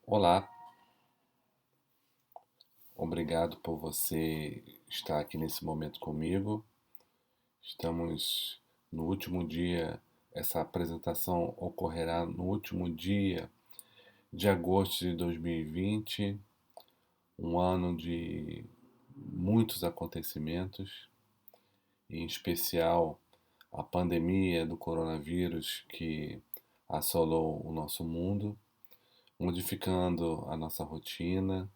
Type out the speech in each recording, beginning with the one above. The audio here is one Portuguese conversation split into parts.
Olá, obrigado por você estar aqui nesse momento comigo. Estamos no último dia, essa apresentação ocorrerá no último dia de agosto de 2020, um ano de muitos acontecimentos, em especial a pandemia do coronavírus que assolou o nosso mundo, modificando a nossa rotina,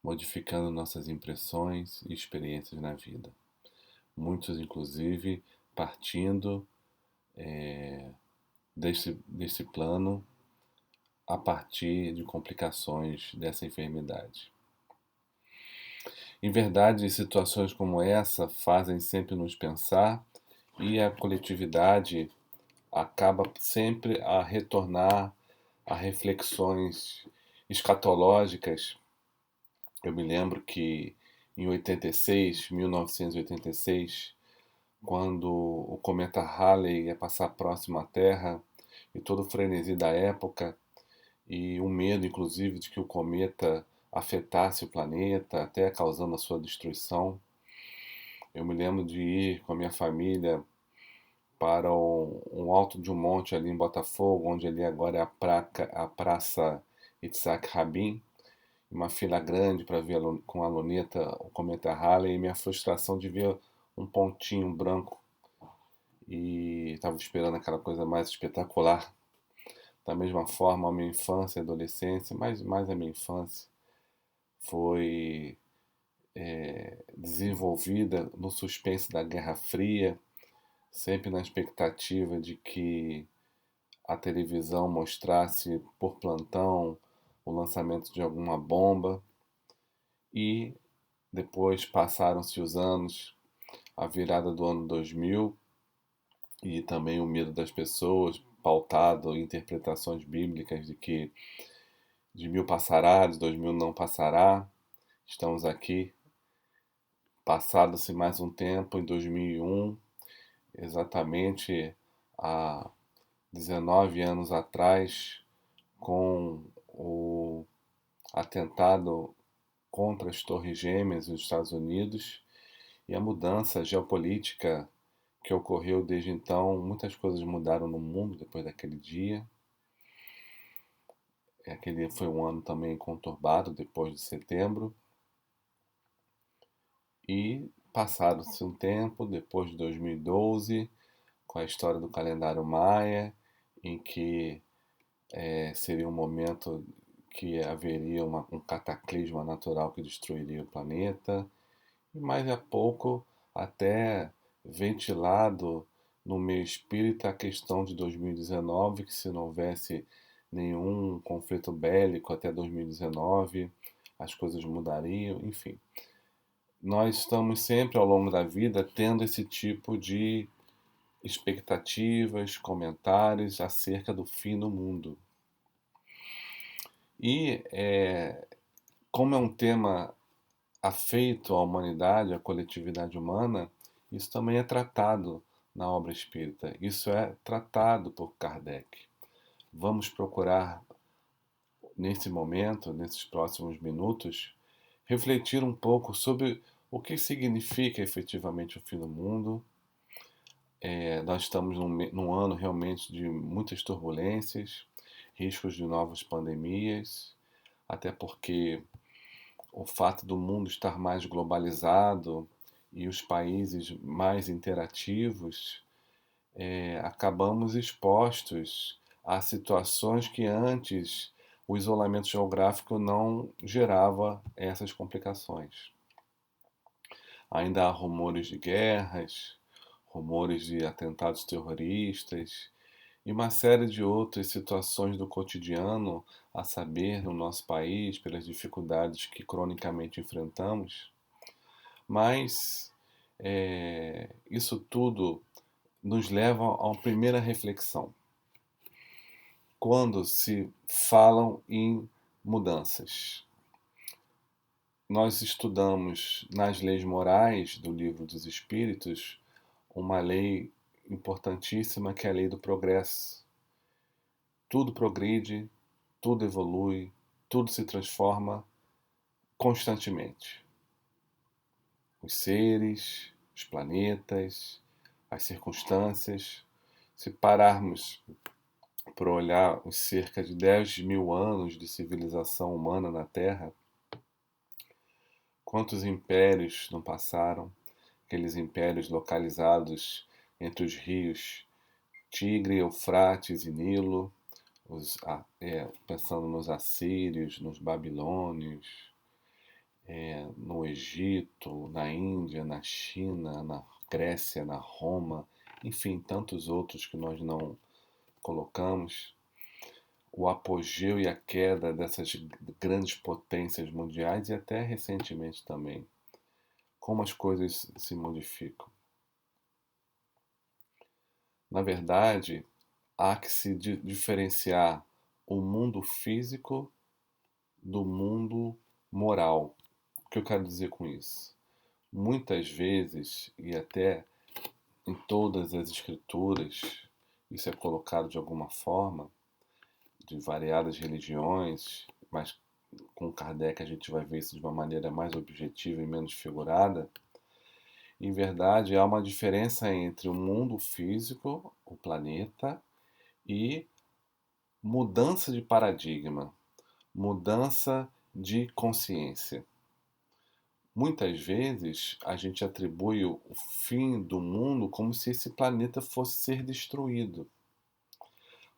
modificando nossas impressões e experiências na vida. Muitos, inclusive, partindo desse plano a partir de complicações dessa enfermidade. Em verdade, situações como essa fazem sempre nos pensar e a coletividade acaba sempre a retornar a reflexões escatológicas. Eu me lembro que em 86, 1986, quando o cometa Halley ia passar próximo à Terra e todo o frenesi da época e o medo, inclusive, de que o cometa afetasse o planeta, até causando a sua destruição. Eu me lembro de ir com a minha família para um alto de um monte ali em Botafogo, onde ali agora é a Praça Itzhak Rabin, uma fila grande para ver com a luneta o cometa Halley e minha frustração de ver um pontinho branco e estava esperando aquela coisa mais espetacular. Da mesma forma, a minha infância e adolescência, mas mais a minha infância, foi desenvolvida no suspense da Guerra Fria, sempre na expectativa de que a televisão mostrasse por plantão o lançamento de alguma bomba. E depois passaram-se os anos, a virada do ano 2000 e também o medo das pessoas, pautado em interpretações bíblicas de que de 1000 passará, de 2000 não passará. Estamos aqui, passado-se mais um tempo, em 2001, exatamente há 19 anos atrás, com o atentado contra as Torres Gêmeas nos Estados Unidos e a mudança geopolítica que ocorreu desde então. Muitas coisas mudaram no mundo depois daquele dia. Aquele foi um ano também conturbado depois de setembro. E passado-se um tempo, depois de 2012, com a história do calendário Maia, em que seria um momento que haveria um cataclisma natural que destruiria o planeta. E mais a pouco, até ventilado no meio espírita a questão de 2019, que se não houvesse nenhum conflito bélico até 2019, as coisas mudariam, enfim. Nós estamos sempre ao longo da vida tendo esse tipo de expectativas, comentários acerca do fim do mundo. E como é um tema afeito à humanidade, à coletividade humana, isso também é tratado na obra espírita. Isso é tratado por Kardec. Vamos procurar, nesse momento, nesses próximos minutos, refletir um pouco sobre o que significa efetivamente o fim do mundo. Nós estamos num ano realmente de muitas turbulências, riscos de novas pandemias, até porque o fato do mundo estar mais globalizado e os países mais interativos, acabamos expostos a situações que antes o isolamento geográfico não gerava essas complicações. Ainda há rumores de guerras, rumores de atentados terroristas e uma série de outras situações do cotidiano, a saber, no nosso país, pelas dificuldades que cronicamente enfrentamos. Mas isso tudo nos leva a uma primeira reflexão. Quando se falam em mudanças, nós estudamos nas leis morais do Livro dos Espíritos uma lei importantíssima que é a lei do progresso. Tudo progride, tudo evolui, tudo se transforma constantemente. Os seres, os planetas, as circunstâncias. Se pararmos para olhar os cerca de 10.000 anos de civilização humana na Terra, quantos impérios não passaram? Aqueles impérios localizados entre os rios Tigre, Eufrates e Nilo, pensando nos assírios, nos babilônios, no Egito, na Índia, na China, na Grécia, na Roma, enfim, tantos outros que nós não colocamos. O apogeu e a queda dessas grandes potências mundiais e até recentemente também. Como as coisas se modificam. Na verdade, há que se diferenciar o mundo físico do mundo moral. O que eu quero dizer com isso? Muitas vezes, e até em todas as escrituras, isso é colocado de alguma forma, de variadas religiões, mas com Kardec a gente vai ver isso de uma maneira mais objetiva e menos figurada. Em verdade, há uma diferença entre o mundo físico, o planeta, e mudança de paradigma, mudança de consciência. Muitas vezes a gente atribui o fim do mundo como se esse planeta fosse ser destruído,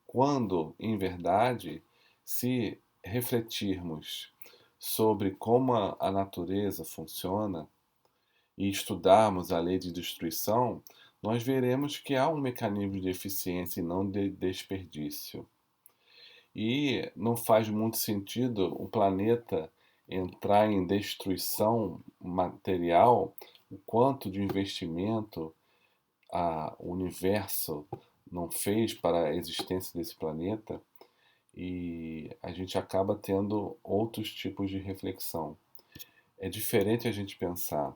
quando, em verdade, se refletirmos sobre como a natureza funciona e estudarmos a lei de destruição, nós veremos que há um mecanismo de eficiência e não de desperdício. E não faz muito sentido o planeta entrar em destruição material, o quanto de investimento o universo não fez para a existência desse planeta, e a gente acaba tendo outros tipos de reflexão. É diferente a gente pensar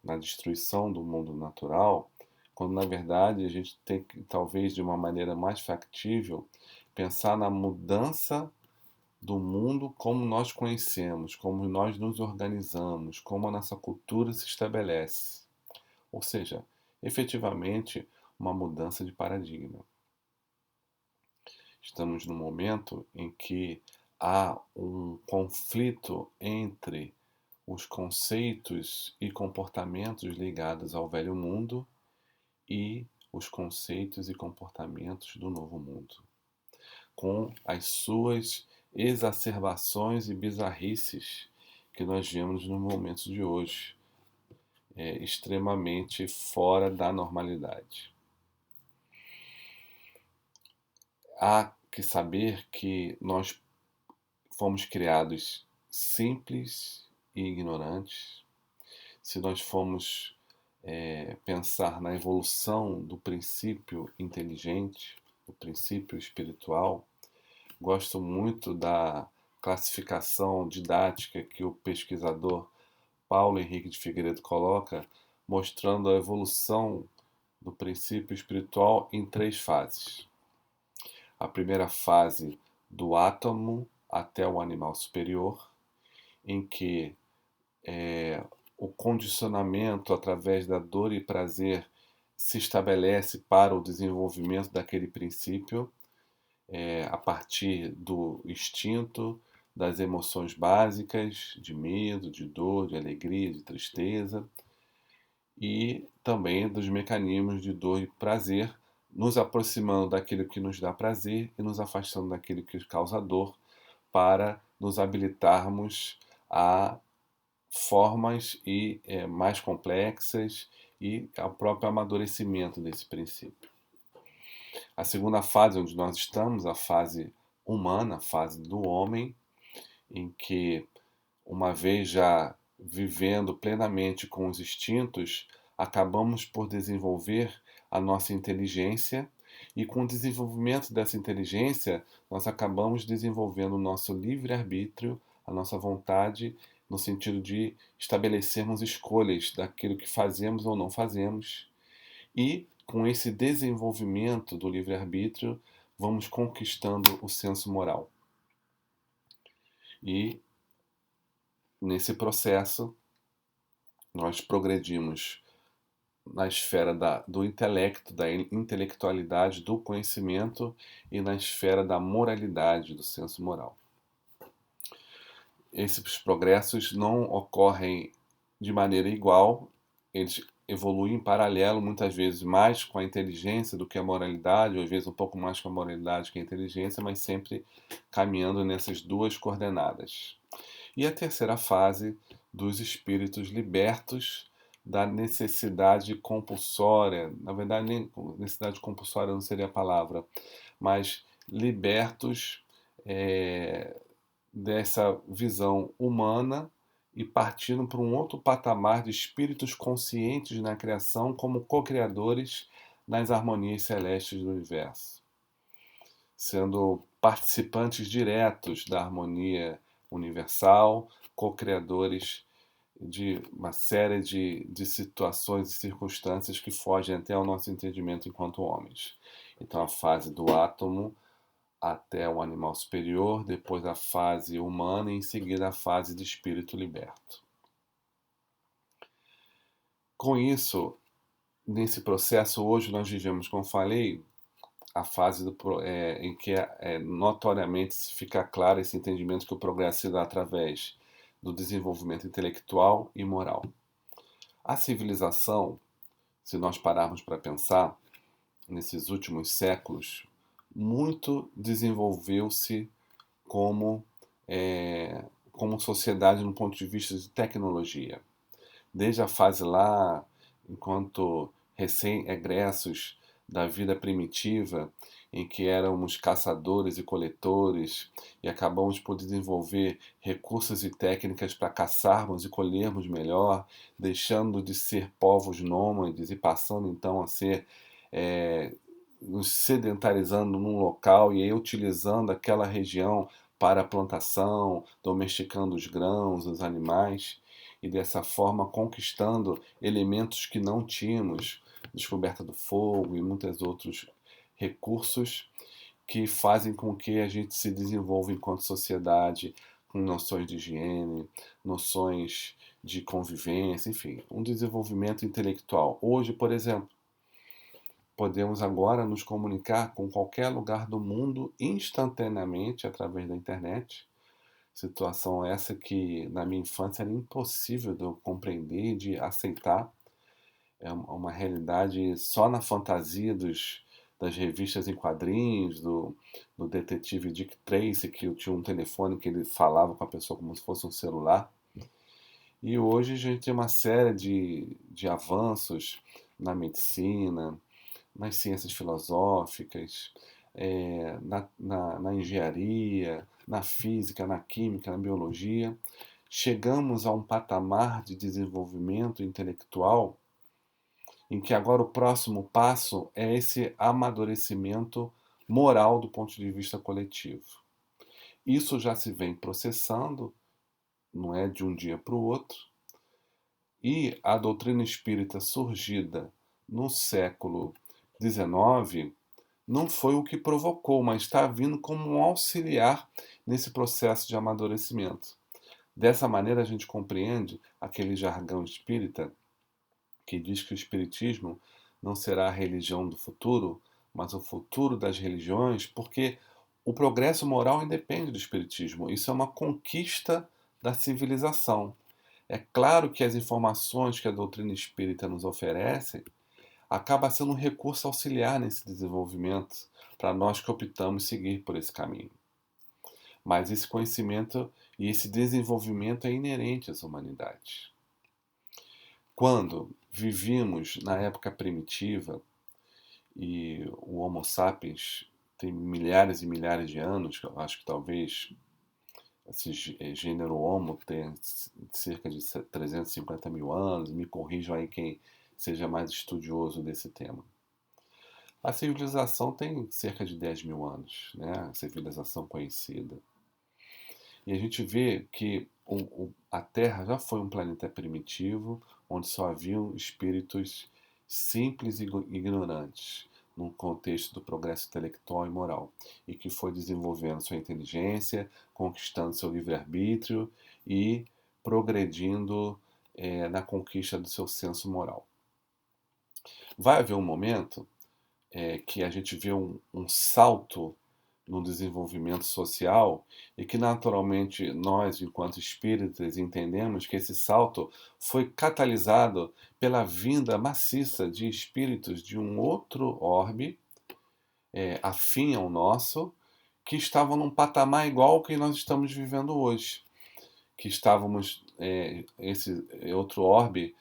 na destruição do mundo natural, quando na verdade a gente tem que, talvez de uma maneira mais factível, pensar na mudança do mundo como nós conhecemos, como nós nos organizamos, como a nossa cultura se estabelece. Ou seja, efetivamente uma mudança de paradigma. Estamos num momento em que há um conflito entre os conceitos e comportamentos ligados ao velho mundo e os conceitos e comportamentos do novo mundo, com as suas exacerbações e bizarrices que nós vemos nos momentos de hoje, extremamente fora da normalidade. Há que saber que nós fomos criados simples e ignorantes. Se nós formos pensar na evolução do princípio inteligente, do princípio espiritual, gosto muito da classificação didática que o pesquisador Paulo Henrique de Figueiredo coloca, mostrando a evolução do princípio espiritual em 3 fases. A primeira fase, do átomo até o animal superior, em que o condicionamento através da dor e prazer se estabelece para o desenvolvimento daquele princípio, a partir do instinto, das emoções básicas, de medo, de dor, de alegria, de tristeza, e também dos mecanismos de dor e prazer, nos aproximando daquilo que nos dá prazer e nos afastando daquilo que causa dor, para nos habilitarmos a formas mais complexas e ao próprio amadurecimento desse princípio. A segunda fase onde nós estamos, a fase humana, a fase do homem, em que, uma vez já vivendo plenamente com os instintos, acabamos por desenvolver a nossa inteligência, e com o desenvolvimento dessa inteligência, nós acabamos desenvolvendo o nosso livre-arbítrio, a nossa vontade, no sentido de estabelecermos escolhas daquilo que fazemos ou não fazemos, e com esse desenvolvimento do livre-arbítrio, vamos conquistando o senso moral. E nesse processo nós progredimos na esfera do intelecto, da intelectualidade, do conhecimento e na esfera da moralidade, do senso moral. Esses progressos não ocorrem de maneira igual, eles evoluem em paralelo, muitas vezes mais com a inteligência do que a moralidade, ou às vezes um pouco mais com a moralidade que a inteligência, mas sempre caminhando nessas duas coordenadas. E a terceira fase dos espíritos libertos da necessidade compulsória, na verdade, nem necessidade compulsória não seria a palavra, mas libertos dessa visão humana e partindo para um outro patamar de espíritos conscientes na criação como co-criadores nas harmonias celestes do universo, sendo participantes diretos da harmonia universal, co-criadores de uma série de situações e circunstâncias que fogem até ao nosso entendimento enquanto homens. Então, a fase do átomo até o animal superior, depois a fase humana e em seguida a fase de espírito liberto. Com isso, nesse processo, hoje nós vivemos, como falei, a fase em que notoriamente se fica claro esse entendimento que o progresso se dá através do desenvolvimento intelectual e moral. A civilização, se nós pararmos para pensar, nesses últimos séculos, muito desenvolveu-se como, como sociedade no ponto de vista de tecnologia. Desde a fase lá, enquanto recém-egressos da vida primitiva, em que éramos caçadores e coletores e acabamos por desenvolver recursos e técnicas para caçarmos e colhermos melhor, deixando de ser povos nômades e passando então a ser nos sedentarizando num local e aí utilizando aquela região para a plantação, domesticando os grãos, os animais e dessa forma conquistando elementos que não tínhamos, descoberta do fogo e muitos outros recursos que fazem com que a gente se desenvolva enquanto sociedade com noções de higiene, noções de convivência, enfim, um desenvolvimento intelectual. Hoje, por exemplo, podemos agora nos comunicar com qualquer lugar do mundo instantaneamente através da internet. Situação essa que na minha infância era impossível de eu compreender, de aceitar. É uma realidade só na fantasia das revistas em quadrinhos, do detetive Dick Tracy, que tinha um telefone que ele falava com a pessoa como se fosse um celular. E hoje a gente tem uma série de avanços na medicina, nas ciências filosóficas, na engenharia, na física, na química, na biologia. Chegamos a um patamar de desenvolvimento intelectual em que agora o próximo passo é esse amadurecimento moral do ponto de vista coletivo. Isso já se vem processando, não é de um dia para o outro, e a doutrina espírita surgida no século XIX não foi o que provocou, mas está vindo como um auxiliar nesse processo de amadurecimento. Dessa maneira a gente compreende aquele jargão espírita que diz que o espiritismo não será a religião do futuro, mas o futuro das religiões, porque o progresso moral independe do espiritismo. Isso é uma conquista da civilização. É claro que as informações que a doutrina espírita nos oferece acaba sendo um recurso auxiliar nesse desenvolvimento para nós que optamos seguir por esse caminho. Mas esse conhecimento e esse desenvolvimento é inerente às humanidades. Quando vivíamos na época primitiva e o Homo sapiens tem milhares e milhares de anos, eu acho que talvez esse gênero Homo tenha cerca de 350 mil anos, me corrijam aí quem seja mais estudioso desse tema. A civilização tem cerca de 10 mil anos, né? A civilização conhecida. E a gente vê que a Terra já foi um planeta primitivo, onde só haviam espíritos simples e ignorantes. no contexto do progresso intelectual e moral, e que foi desenvolvendo sua inteligência, conquistando seu livre-arbítrio e progredindo na conquista do seu senso moral. Vai haver um momento que a gente vê um salto no desenvolvimento social e que naturalmente nós, enquanto espíritas, entendemos que esse salto foi catalisado pela vinda maciça de espíritos de um outro orbe, afim ao nosso, que estavam num patamar igual ao que nós estamos vivendo hoje. Que estávamos, esse outro orbe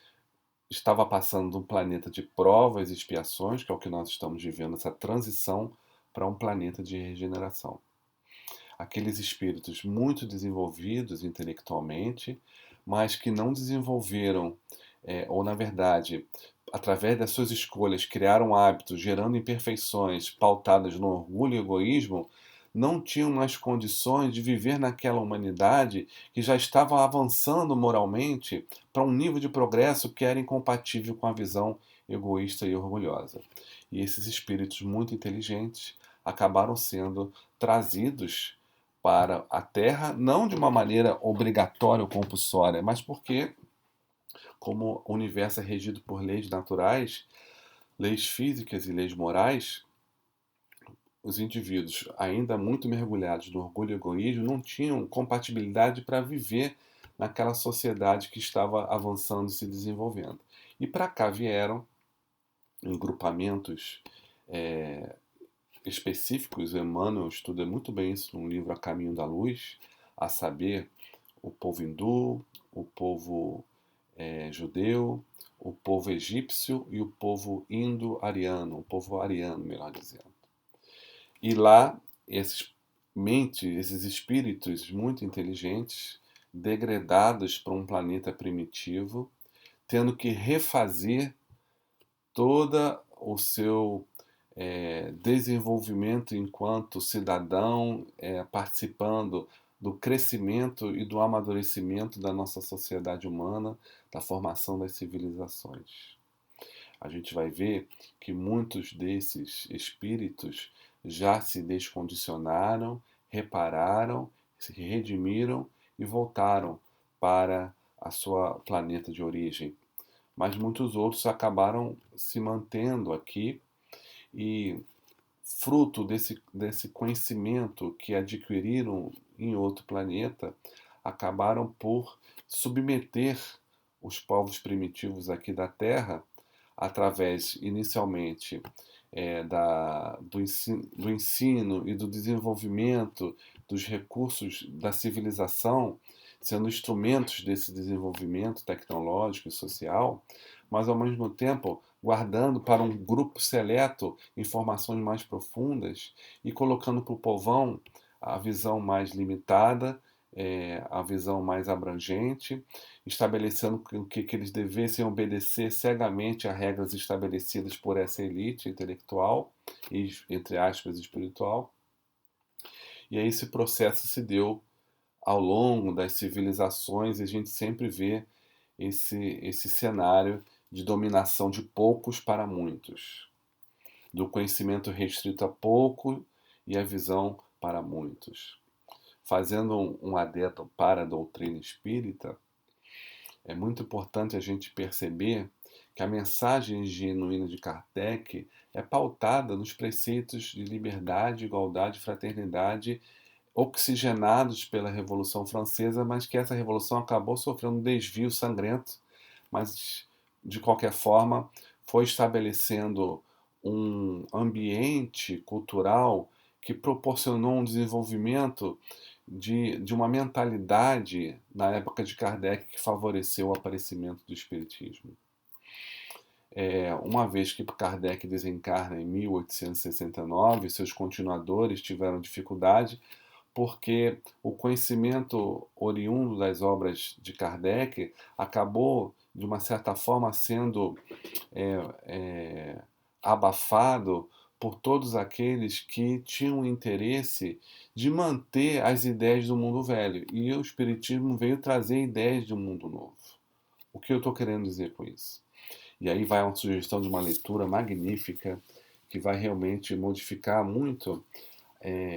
estava passando de um planeta de provas e expiações, que é o que nós estamos vivendo, essa transição para um planeta de regeneração. Aqueles espíritos muito desenvolvidos intelectualmente, mas que não desenvolveram, ou na verdade, através das suas escolhas, criaram hábitos gerando imperfeições pautadas no orgulho e egoísmo, não tinham mais condições de viver naquela humanidade que já estava avançando moralmente para um nível de progresso que era incompatível com a visão egoísta e orgulhosa. E esses espíritos muito inteligentes acabaram sendo trazidos para a Terra, não de uma maneira obrigatória ou compulsória, mas porque, como o universo é regido por leis naturais, leis físicas e leis morais, os indivíduos, ainda muito mergulhados no orgulho e egoísmo, não tinham compatibilidade para viver naquela sociedade que estava avançando e se desenvolvendo. E para cá vieram, em grupamentos específicos, Emmanuel estuda muito bem isso no livro A Caminho da Luz, a saber, o povo hindu, o povo judeu, o povo egípcio e o povo indo-ariano, o povo ariano, melhor dizendo. E lá, esses espíritos muito inteligentes, degradados para um planeta primitivo, tendo que refazer todo o seu desenvolvimento enquanto cidadão, participando do crescimento e do amadurecimento da nossa sociedade humana, da formação das civilizações. A gente vai ver que muitos desses espíritos já se descondicionaram, repararam, se redimiram e voltaram para a sua planeta de origem. Mas muitos outros acabaram se mantendo aqui e, fruto desse conhecimento que adquiriram em outro planeta, acabaram por submeter os povos primitivos aqui da Terra através, inicialmente, do ensino e do desenvolvimento dos recursos da civilização, sendo instrumentos desse desenvolvimento tecnológico e social, mas, ao mesmo tempo, guardando para um grupo seleto informações mais profundas e colocando para o povão a visão mais limitada, a visão mais abrangente, estabelecendo que eles devessem obedecer cegamente a regras estabelecidas por essa elite intelectual e, entre aspas, espiritual. E aí esse processo se deu ao longo das civilizações e a gente sempre vê esse cenário de dominação de poucos para muitos, do conhecimento restrito a pouco e a visão para muitos. Fazendo um adendo para a doutrina espírita, é muito importante a gente perceber que a mensagem genuína de Kardec é pautada nos preceitos de liberdade, igualdade e fraternidade oxigenados pela Revolução Francesa, mas que essa revolução acabou sofrendo um desvio sangrento, mas de qualquer forma foi estabelecendo um ambiente cultural que proporcionou um desenvolvimento de uma mentalidade na época de Kardec que favoreceu o aparecimento do Espiritismo. Uma vez que Kardec desencarna em 1869, seus continuadores tiveram dificuldade porque o conhecimento oriundo das obras de Kardec acabou, de uma certa forma, sendo abafado por todos aqueles que tinham interesse de manter as ideias do mundo velho. E o Espiritismo veio trazer ideias de um mundo novo. O que eu estou querendo dizer com isso? E aí vai uma sugestão de uma leitura magnífica que vai realmente modificar muito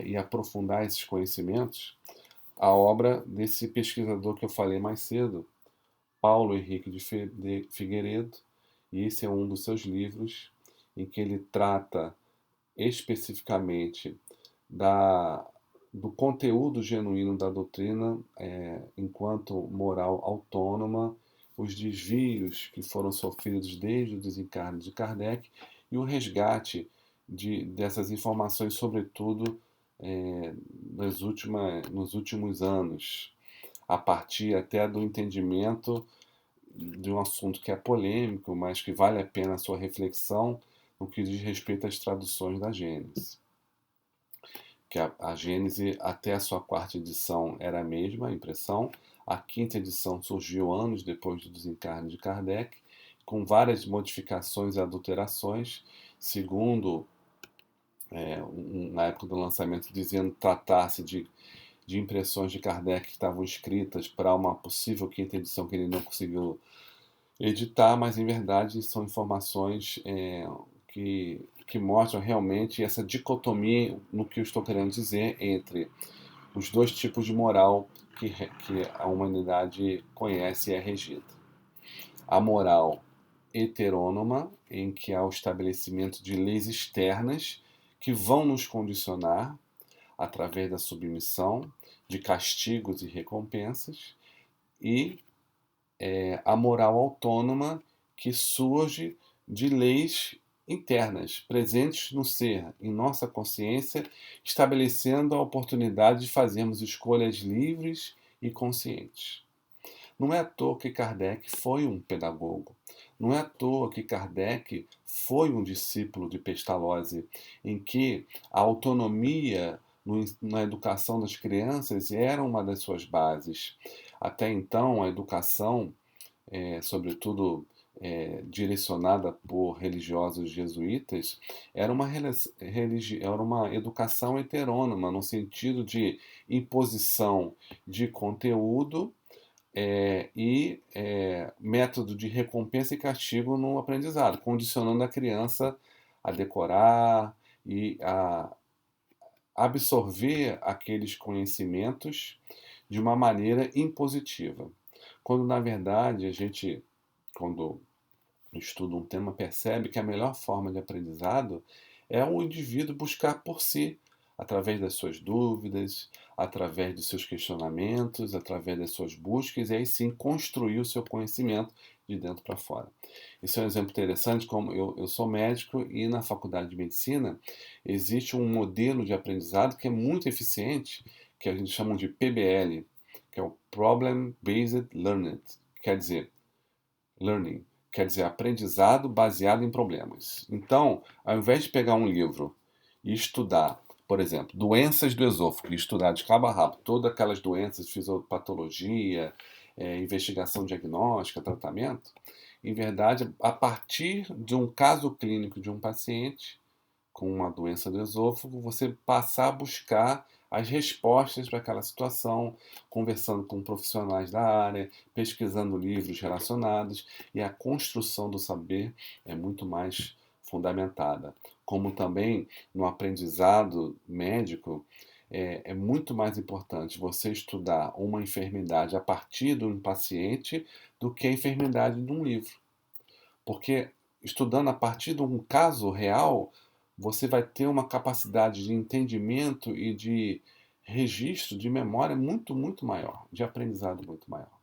e aprofundar esses conhecimentos, a obra desse pesquisador que eu falei mais cedo, Paulo Henrique de Figueiredo, e esse é um dos seus livros em que ele trata especificamente da, do conteúdo genuíno da doutrina enquanto moral autônoma, os desvios que foram sofridos desde o desencarne de Kardec e o resgate dessas informações, sobretudo nos últimos anos, a partir até do entendimento de um assunto que é polêmico, mas que vale a pena a sua reflexão no que diz respeito às traduções da Gênese. Que a Gênese, até a sua quarta edição, era a mesma impressão. A quinta edição surgiu anos depois do desencarne de Kardec, com várias modificações e adulterações, segundo, na época do lançamento, dizendo tratar-se de impressões de Kardec que estavam escritas para uma possível quinta edição que ele não conseguiu editar, mas em verdade são informações que mostram realmente essa dicotomia no que eu estou querendo dizer entre os dois tipos de moral que a humanidade conhece e é regida. A moral heterônoma, em que há o estabelecimento de leis externas que vão nos condicionar através da submissão, de castigos e recompensas, e a moral autônoma que surge de leis internas, presentes no ser, em nossa consciência, estabelecendo a oportunidade de fazermos escolhas livres e conscientes. Não é à toa que Kardec foi um pedagogo. Não é à toa que Kardec foi um discípulo de Pestalozzi, em que a autonomia na educação das crianças era uma das suas bases. Até então, a educação, sobretudo direcionada por religiosos jesuítas, era uma educação heterônoma, no sentido de imposição de conteúdo método de recompensa e castigo no aprendizado, condicionando a criança a decorar e a absorver aqueles conhecimentos de uma maneira impositiva. Quando, na verdade, a gente, quando estuda um tema, percebe que a melhor forma de aprendizado é o indivíduo buscar por si, através das suas dúvidas, através dos seus questionamentos, através das suas buscas, e aí sim construir o seu conhecimento de dentro para fora. Isso é um exemplo interessante, como eu sou médico e na faculdade de medicina existe um modelo de aprendizado que é muito eficiente, que a gente chama de PBL, que é o Problem Based Learning, Learning, quer dizer aprendizado baseado em problemas. Então, ao invés de pegar um livro e estudar, por exemplo, doenças do esôfago, e estudar de cabo a rabo todas aquelas doenças, fisiopatologia, investigação diagnóstica, tratamento, em verdade, a partir de um caso clínico de um paciente com uma doença do esôfago, você passar a buscar as respostas para aquela situação, conversando com profissionais da área, pesquisando livros relacionados, e a construção do saber é muito mais fundamentada. Como também no aprendizado médico, é muito mais importante você estudar uma enfermidade a partir de um paciente do que a enfermidade de um livro. Porque estudando a partir de um caso real, você vai ter uma capacidade de entendimento e de registro, de memória muito, muito maior, de aprendizado muito maior.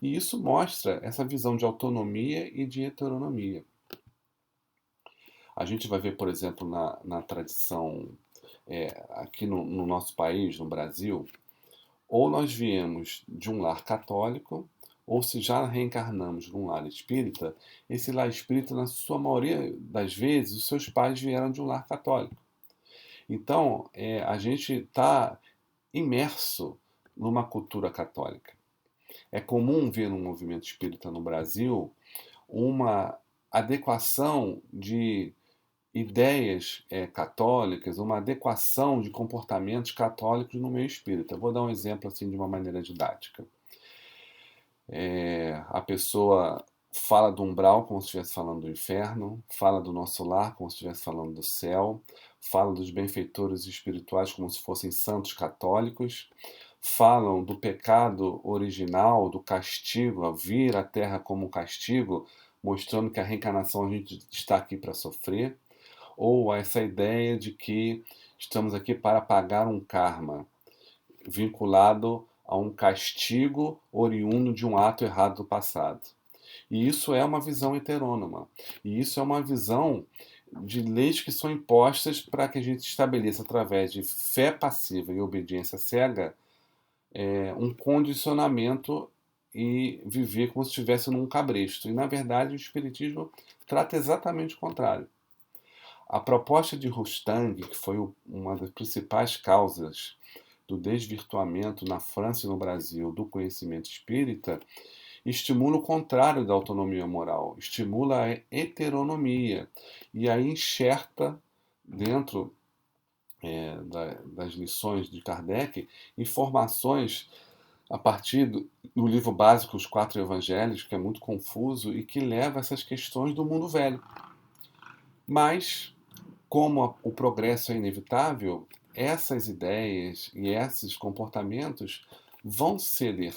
E isso mostra essa visão de autonomia e de heteronomia. A gente vai ver, por exemplo, na tradição aqui no nosso país, no Brasil, ou nós viemos de um lar católico, ou se já reencarnamos num lar espírita, esse lar espírita, na sua maioria das vezes, os seus pais vieram de um lar católico. Então, a gente está imerso numa cultura católica. É comum ver no movimento espírita no Brasil uma adequação de ideias católicas, uma adequação de comportamentos católicos no meio espírita. Vou dar um exemplo assim de uma maneira didática. A pessoa fala do umbral como se estivesse falando do inferno, fala do nosso lar como se estivesse falando do céu, fala dos benfeitores espirituais como se fossem santos católicos, falam do pecado original, do castigo, a vir à Terra como um castigo, mostrando que a reencarnação a gente está aqui para sofrer, ou essa ideia de que estamos aqui para pagar um karma, vinculado a um castigo oriundo de um ato errado do passado. E isso é uma visão heterônoma. E isso é uma visão de leis que são impostas para que a gente estabeleça, através de fé passiva e obediência cega, um condicionamento e viver como se estivesse num cabresto. E, na verdade, o Espiritismo trata exatamente o contrário. A proposta de Rustang, que foi uma das principais causas do desvirtuamento na França e no Brasil do conhecimento espírita, estimula o contrário da autonomia moral, estimula a heteronomia, e aí enxerta dentro das lições de Kardec informações a partir do livro básico Os Quatro Evangelhos, que é muito confuso e que leva essas questões do mundo velho. Mas, como o progresso é inevitável, essas ideias e esses comportamentos vão ceder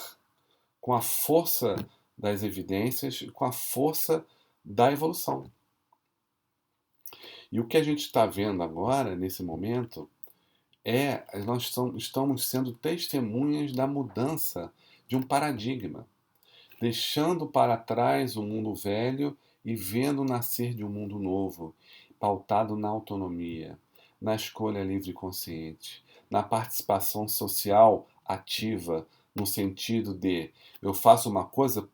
com a força das evidências e com a força da evolução. E o que a gente está vendo agora, nesse momento, nós estamos sendo testemunhas da mudança de um paradigma, deixando para trás o mundo velho e vendo o nascer de um mundo novo, pautado na autonomia, na escolha livre e consciente, na participação social ativa, no sentido de eu faço uma coisa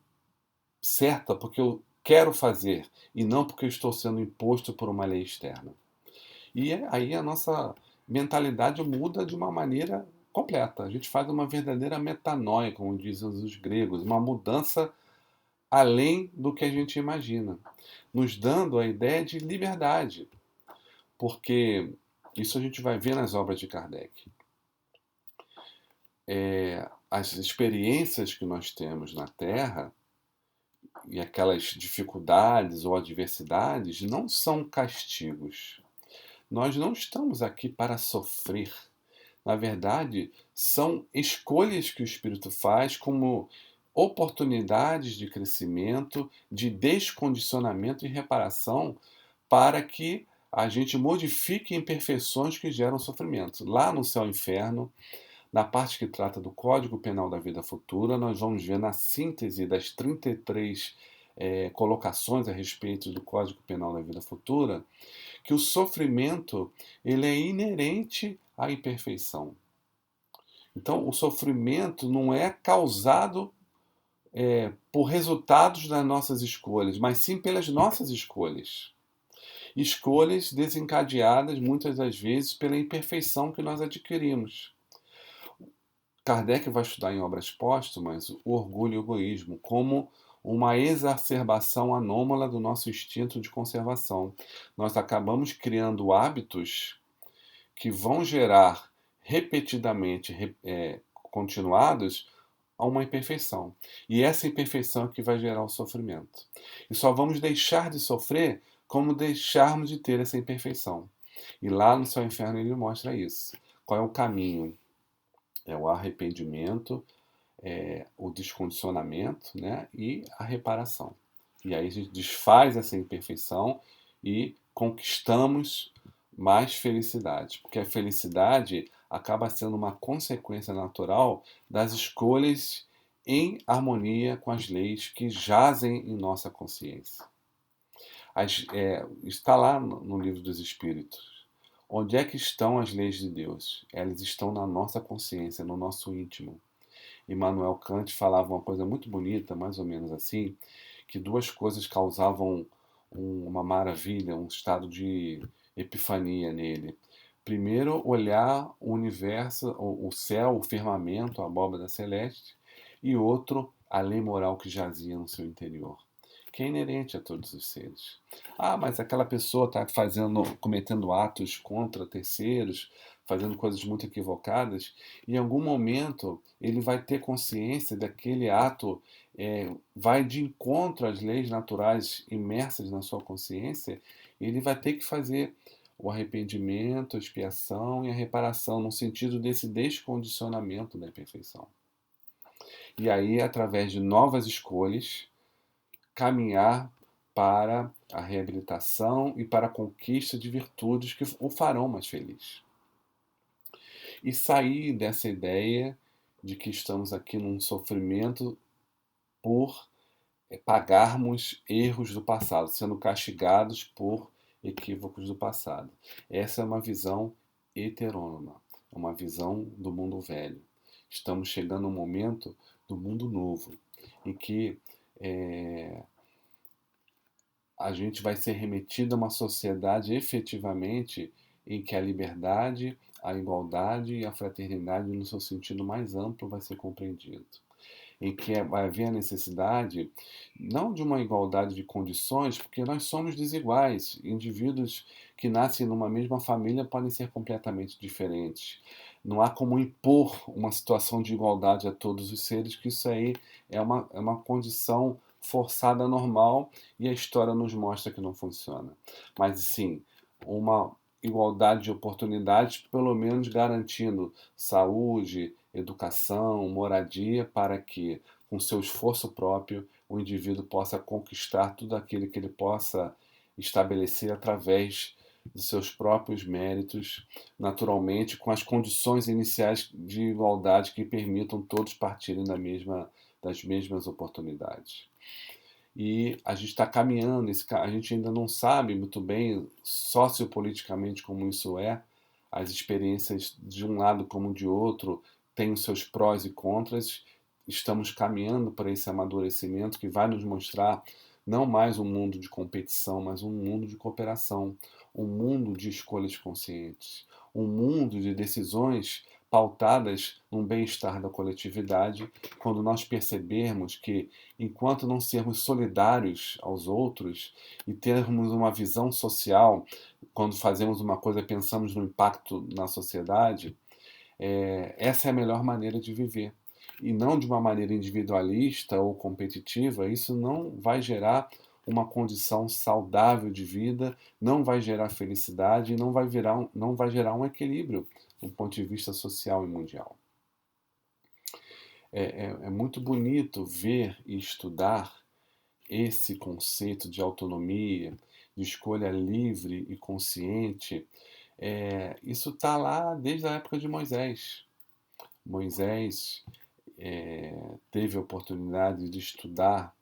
certa porque eu quero fazer e não porque eu estou sendo imposto por uma lei externa. E aí a nossa mentalidade muda de uma maneira completa. A gente faz uma verdadeira metanoia, como dizem os gregos, uma mudança além do que a gente imagina, nos dando a ideia de liberdade, porque isso a gente vai ver nas obras de Kardec. As experiências que nós temos na Terra e aquelas dificuldades ou adversidades não são castigos. Nós não estamos aqui para sofrer. Na verdade, são escolhas que o espírito faz como oportunidades de crescimento, de descondicionamento e reparação para que a gente modifique imperfeições que geram sofrimento. Lá no Céu e Inferno, na parte que trata do Código Penal da Vida Futura, nós vamos ver na síntese das 33 colocações a respeito do Código Penal da Vida Futura, que o sofrimento ele é inerente à imperfeição. Então, o sofrimento não é causado por resultados das nossas escolhas, mas sim pelas nossas escolhas. Escolhas desencadeadas, muitas das vezes, pela imperfeição que nós adquirimos. Kardec vai estudar em obras póstumas o orgulho e o egoísmo como uma exacerbação anômala do nosso instinto de conservação. Nós acabamos criando hábitos que vão gerar repetidamente continuados a uma imperfeição. E essa imperfeição é que vai gerar o sofrimento. E só vamos deixar de sofrer como deixarmos de ter essa imperfeição. E lá no Céu e Inferno ele mostra isso. Qual é o caminho? É o arrependimento, o descondicionamento, né? E a reparação. E aí a gente desfaz essa imperfeição e conquistamos mais felicidade. Porque a felicidade acaba sendo uma consequência natural das escolhas em harmonia com as leis que jazem em nossa consciência. Está lá no Livro dos Espíritos. Onde é que estão as leis de Deus? Elas estão na nossa consciência, no nosso íntimo. Immanuel Kant falava uma coisa muito bonita, mais ou menos assim, que duas coisas causavam uma maravilha, um estado de epifania nele. Primeiro, olhar o universo, o céu, o firmamento, a abóbada celeste, e outro, a lei moral que jazia no seu interior, que é inerente a todos os seres. Ah, mas aquela pessoa está cometendo atos contra terceiros, fazendo coisas muito equivocadas, e em algum momento ele vai ter consciência daquele ato vai de encontro às leis naturais imersas na sua consciência, ele vai ter que fazer o arrependimento, a expiação e a reparação, no sentido desse descondicionamento da imperfeição. E aí, através de novas escolhas, caminhar para a reabilitação e para a conquista de virtudes que o farão mais feliz. E sair dessa ideia de que estamos aqui num sofrimento por pagarmos erros do passado, sendo castigados por equívocos do passado. Essa é uma visão heterônoma, é uma visão do mundo velho. Estamos chegando a um momento do mundo novo, em que a gente vai ser remetido a uma sociedade efetivamente em que a liberdade, a igualdade e a fraternidade, no seu sentido mais amplo, vai ser compreendido. Em que vai haver a necessidade não de uma igualdade de condições, porque nós somos desiguais. Indivíduos que nascem numa mesma família podem ser completamente diferentes. Não há como impor uma situação de igualdade a todos os seres, que isso aí é uma condição forçada normal e a história nos mostra que não funciona. Mas sim, uma igualdade de oportunidades, pelo menos garantindo saúde, educação, moradia, para que, com seu esforço próprio, o indivíduo possa conquistar tudo aquilo que ele possa estabelecer através dos seus próprios méritos, naturalmente, com as condições iniciais de igualdade que permitam todos partirem das mesmas oportunidades. E a gente está caminhando, a gente ainda não sabe muito bem sociopoliticamente como isso é, as experiências de um lado como de outro têm os seus prós e contras, estamos caminhando para esse amadurecimento que vai nos mostrar não mais um mundo de competição, mas um mundo de cooperação, um mundo de escolhas conscientes, um mundo de decisões pautadas no bem-estar da coletividade, quando nós percebermos que, enquanto não sermos solidários aos outros e termos uma visão social, quando fazemos uma coisa pensamos no impacto na sociedade, essa é a melhor maneira de viver. E não de uma maneira individualista ou competitiva, isso não vai gerar uma condição saudável de vida, não vai gerar felicidade e não vai gerar um equilíbrio do ponto de vista social e mundial. É muito bonito ver e estudar esse conceito de autonomia, de escolha livre e consciente. Isso está lá desde a época de Moisés. Moisés teve a oportunidade de estudar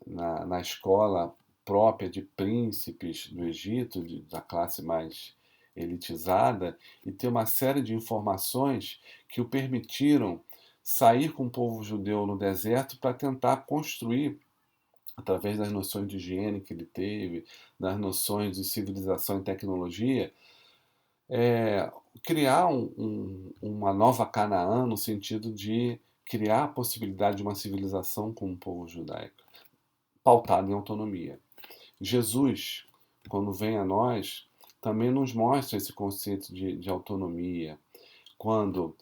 na escola própria de príncipes do Egito, da classe mais elitizada, e ter uma série de informações que o permitiram sair com o povo judeu no deserto para tentar construir, através das noções de higiene que ele teve, das noções de civilização e tecnologia, criar uma nova Canaã, no sentido de criar a possibilidade de uma civilização com o povo judaico, pautada em autonomia. Jesus, quando vem a nós, também nos mostra esse conceito de autonomia, quando,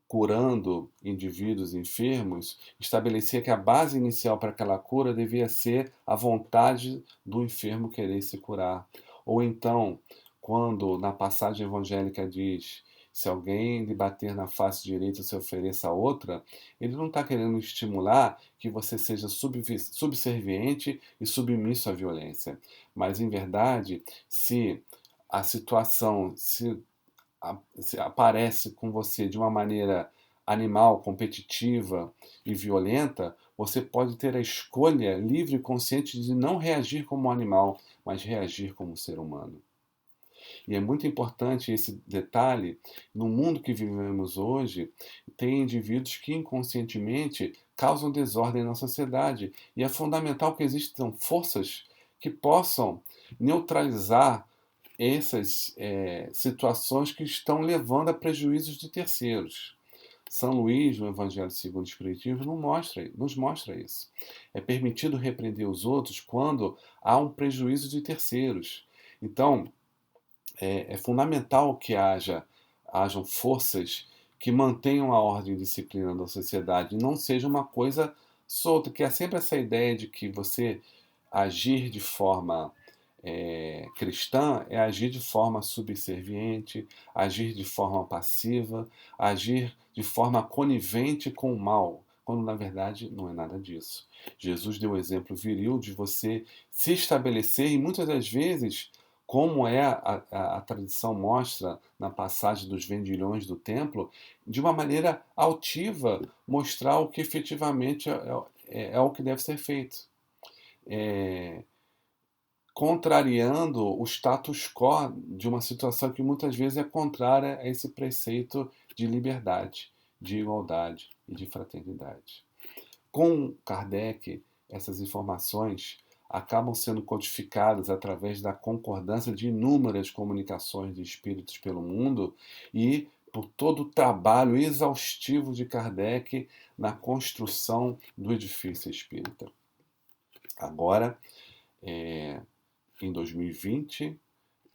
curando indivíduos enfermos, estabelecia que a base inicial para aquela cura devia ser a vontade do enfermo querer se curar. Ou então, quando na passagem evangélica diz: se alguém lhe bater na face direita, se ofereça a outra, ele não está querendo estimular que você seja subserviente e submisso à violência. Mas, em verdade, se a situação se aparece com você de uma maneira animal, competitiva e violenta, você pode ter a escolha livre e consciente de não reagir como um animal, mas reagir como um ser humano. E é muito importante esse detalhe, no mundo que vivemos hoje, tem indivíduos que inconscientemente causam desordem na sociedade, e é fundamental que existam forças que possam neutralizar essas situações que estão levando a prejuízos de terceiros. São Luís, no Evangelho segundo o Espiritismo, nos mostra isso. É permitido repreender os outros quando há um prejuízo de terceiros. Então, é fundamental que hajam forças que mantenham a ordem e disciplina da sociedade e não seja uma coisa solta, que é sempre essa ideia de que você agir de forma cristã é agir de forma subserviente, agir de forma passiva, agir de forma conivente com o mal, quando na verdade não é nada disso. Jesus deu o exemplo viril de você se estabelecer e muitas das vezes, como a tradição mostra na passagem dos vendilhões do templo, de uma maneira altiva, mostrar o que efetivamente é o que deve ser feito. É, contrariando o status quo de uma situação que muitas vezes é contrária a esse preceito de liberdade, de igualdade e de fraternidade. Com Kardec, essas informações acabam sendo codificadas através da concordância de inúmeras comunicações de espíritos pelo mundo e por todo o trabalho exaustivo de Kardec na construção do edifício espírita. Agora, em 2020,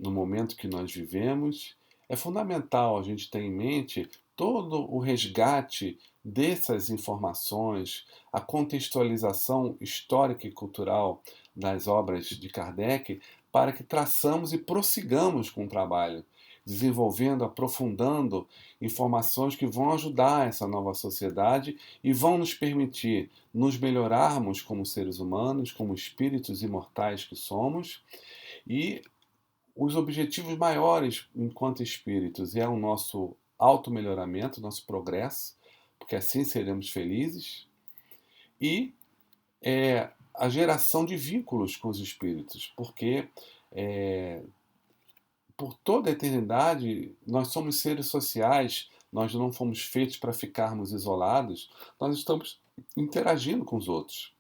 no momento que nós vivemos, é fundamental a gente ter em mente todo o resgate dessas informações, a contextualização histórica e cultural das obras de Kardec, para que traçamos e prossigamos com o trabalho, desenvolvendo, aprofundando informações que vão ajudar essa nova sociedade e vão nos permitir nos melhorarmos como seres humanos, como espíritos imortais que somos, e os objetivos maiores enquanto espíritos é o nosso auto-melhoramento, nosso progresso, porque assim seremos felizes, e a geração de vínculos com os espíritos, porque por toda a eternidade nós somos seres sociais, nós não fomos feitos para ficarmos isolados, nós estamos interagindo com os outros,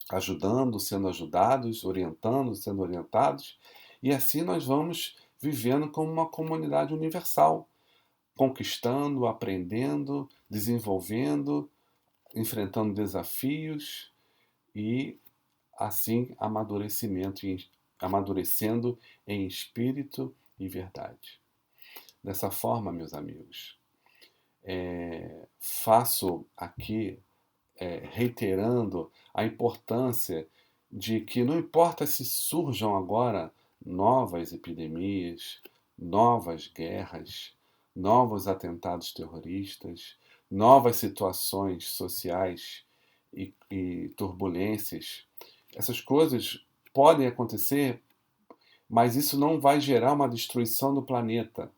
ajudando, sendo ajudados, orientando, sendo orientados, e assim nós vamos vivendo como uma comunidade universal, conquistando, aprendendo, desenvolvendo, enfrentando desafios e assim amadurecendo em espírito e verdade. Dessa forma, meus amigos, faço aqui reiterando a importância de que não importa se surjam agora novas epidemias, novas guerras, novos atentados terroristas, novas situações sociais e turbulências. Essas coisas podem acontecer, mas isso não vai gerar uma destruição do planeta.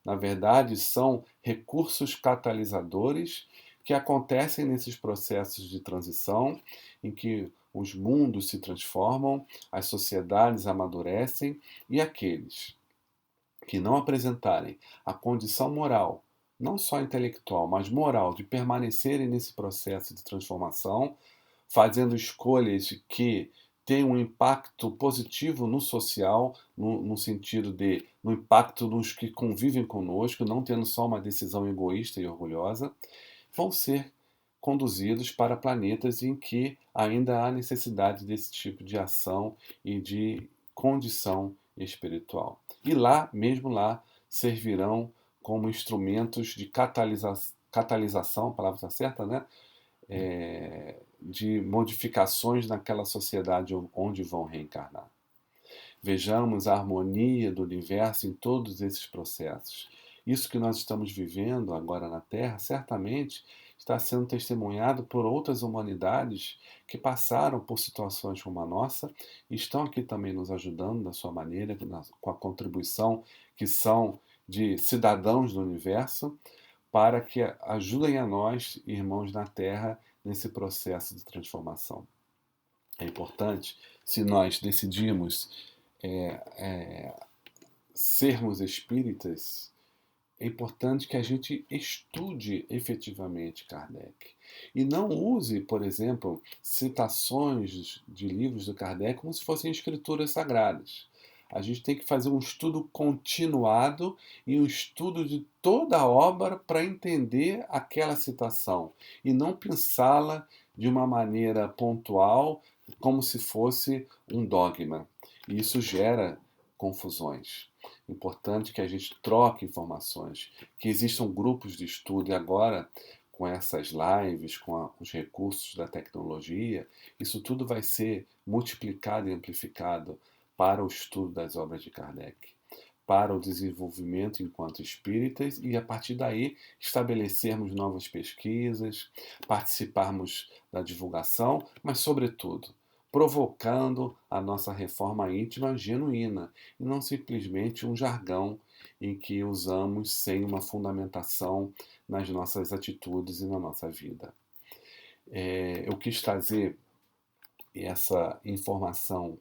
Na verdade, são recursos catalisadores que acontecem nesses processos de transição, em que os mundos se transformam, as sociedades amadurecem e aqueles que não apresentarem a condição moral, não só intelectual, mas moral, de permanecerem nesse processo de transformação, fazendo escolhas que têm um impacto positivo no social, no sentido de no impacto nos que convivem conosco, não tendo só uma decisão egoísta e orgulhosa, vão ser conduzidos para planetas em que ainda há necessidade desse tipo de ação e de condição espiritual. E lá, mesmo lá, servirão como instrumentos de catalisação, a palavra está certa, né? De modificações naquela sociedade onde vão reencarnar. Vejamos a harmonia do universo em todos esses processos. Isso que nós estamos vivendo agora na Terra, certamente está sendo testemunhado por outras humanidades que passaram por situações como a nossa e estão aqui também nos ajudando da sua maneira, com a contribuição que são de cidadãos do universo, para que ajudem a nós, irmãos na Terra, nesse processo de transformação. É importante, se nós decidimos sermos espíritas, é importante que a gente estude efetivamente Kardec. E não use, por exemplo, citações de livros do Kardec como se fossem escrituras sagradas. A gente tem que fazer um estudo continuado e um estudo de toda a obra para entender aquela citação e não pensá-la de uma maneira pontual, como se fosse um dogma. E isso gera confusões. Importante que a gente troque informações, que existam grupos de estudo. E agora, com essas lives, os recursos da tecnologia, isso tudo vai ser multiplicado e amplificado para o estudo das obras de Kardec, para o desenvolvimento enquanto espíritas e, a partir daí, estabelecermos novas pesquisas, participarmos da divulgação, mas, sobretudo, provocando a nossa reforma íntima genuína e não simplesmente um jargão em que usamos sem uma fundamentação nas nossas atitudes e na nossa vida. Eu quis trazer essa informação,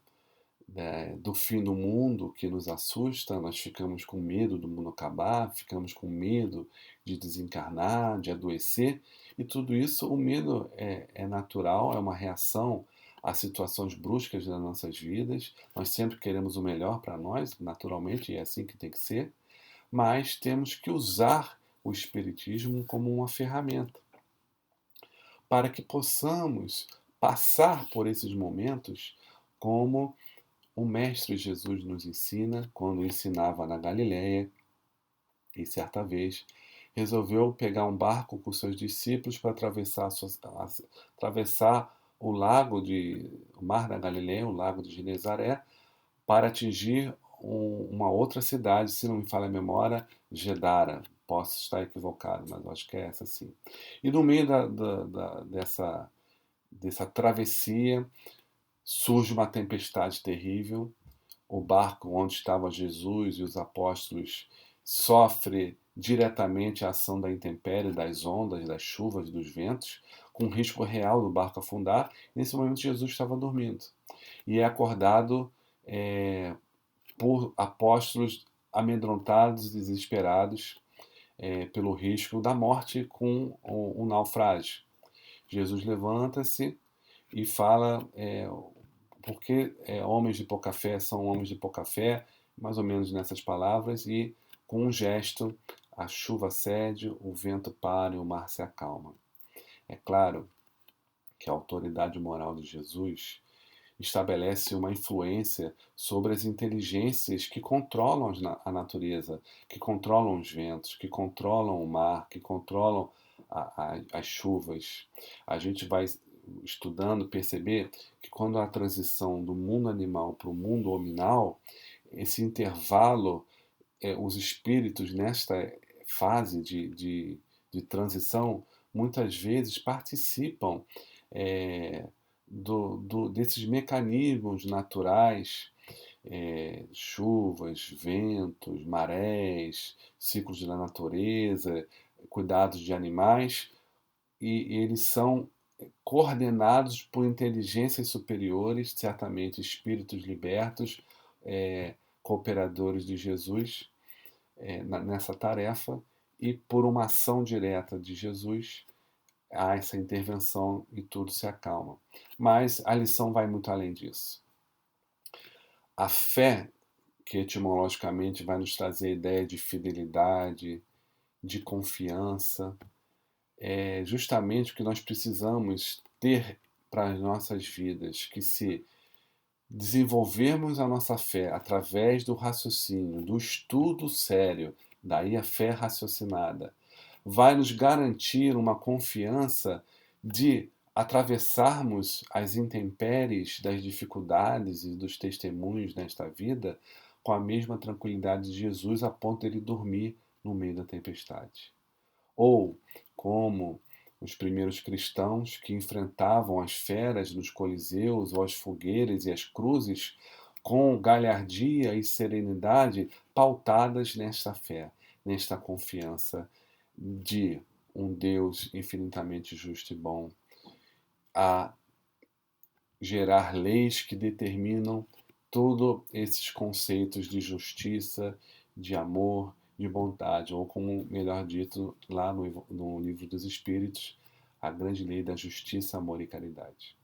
né, do fim do mundo que nos assusta. Nós ficamos com medo do mundo acabar, ficamos com medo de desencarnar, de adoecer, e tudo isso, o medo é natural, é uma reação a situações bruscas das nossas vidas. Nós sempre queremos o melhor para nós, naturalmente, e é assim que tem que ser, mas temos que usar o Espiritismo como uma ferramenta para que possamos passar por esses momentos como o Mestre Jesus nos ensina quando ensinava na Galiléia, e certa vez resolveu pegar um barco com seus discípulos para atravessar o mar da Galiléia, o lago de Genezaré, para atingir uma outra cidade, se não me falha a memória, Gedara. Posso estar equivocado, mas acho que é essa sim. E no meio dessa travessia surge uma tempestade terrível. O barco onde estava Jesus e os apóstolos sofre diretamente a ação da intempérie, das ondas, das chuvas, dos ventos, com o risco real do barco afundar. Nesse momento, Jesus estava dormindo e é acordado por apóstolos amedrontados e desesperados pelo risco da morte com um naufrágio. Jesus levanta-se e fala porque homens de pouca fé são homens de pouca fé, mais ou menos nessas palavras, e com um gesto a chuva cede, o vento para e o mar se acalma. É claro que a autoridade moral de Jesus estabelece uma influência sobre as inteligências que controlam a natureza, que controlam os ventos, que controlam o mar, que controlam as chuvas. A gente vai estudando perceber que quando há a transição do mundo animal para o mundo hominal, esse intervalo, os espíritos nesta fase de transição muitas vezes participam é, desses mecanismos naturais, chuvas, ventos, marés, ciclos da natureza, cuidados de animais, e eles são coordenados por inteligências superiores, certamente espíritos libertos, cooperadores de Jesus nessa tarefa, e por uma ação direta de Jesus há essa intervenção e tudo se acalma. Mas a lição vai muito além disso. A fé, que etimologicamente vai nos trazer a ideia de fidelidade, de confiança, é justamente o que nós precisamos ter para as nossas vidas, que se desenvolvermos a nossa fé através do raciocínio, do estudo sério, daí a fé raciocinada, vai nos garantir uma confiança de atravessarmos as intempéries das dificuldades e dos testemunhos nesta vida com a mesma tranquilidade de Jesus, a ponto de ele dormir no meio da tempestade. Ou como os primeiros cristãos que enfrentavam as feras nos coliseus ou as fogueiras e as cruzes com galhardia e serenidade pautadas nesta fé, nesta confiança de um Deus infinitamente justo e bom, a gerar leis que determinam todos esses conceitos de justiça, de amor, de bondade, ou como melhor dito lá no Livro dos Espíritos, a grande lei da justiça, amor e caridade,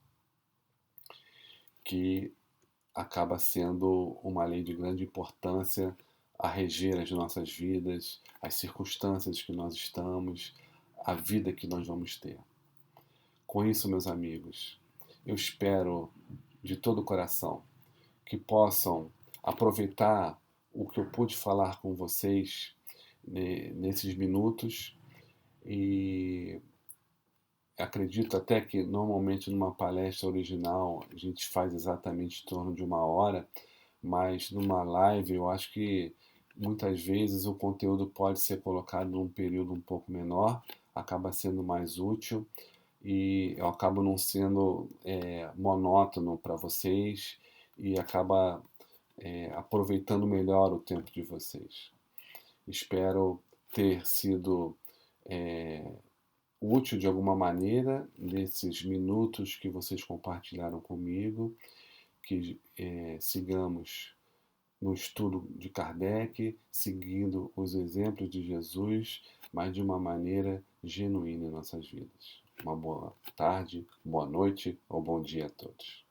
que acaba sendo uma lei de grande importância a reger as nossas vidas, as circunstâncias que nós estamos, a vida que nós vamos ter. Com isso, meus amigos, eu espero de todo o coração que possam aproveitar o que eu pude falar com vocês nesses minutos e acredito até que normalmente numa palestra original a gente faz exatamente em torno de 1 hora, mas numa live eu acho que muitas vezes o conteúdo pode ser colocado num período um pouco menor, acaba sendo mais útil e eu acabo não sendo monótono para vocês e acaba aproveitando melhor o tempo de vocês. Espero ter sido útil de alguma maneira nesses minutos que vocês compartilharam comigo, que sigamos no estudo de Kardec, seguindo os exemplos de Jesus, mas de uma maneira genuína em nossas vidas. Uma boa tarde, boa noite ou bom dia a todos.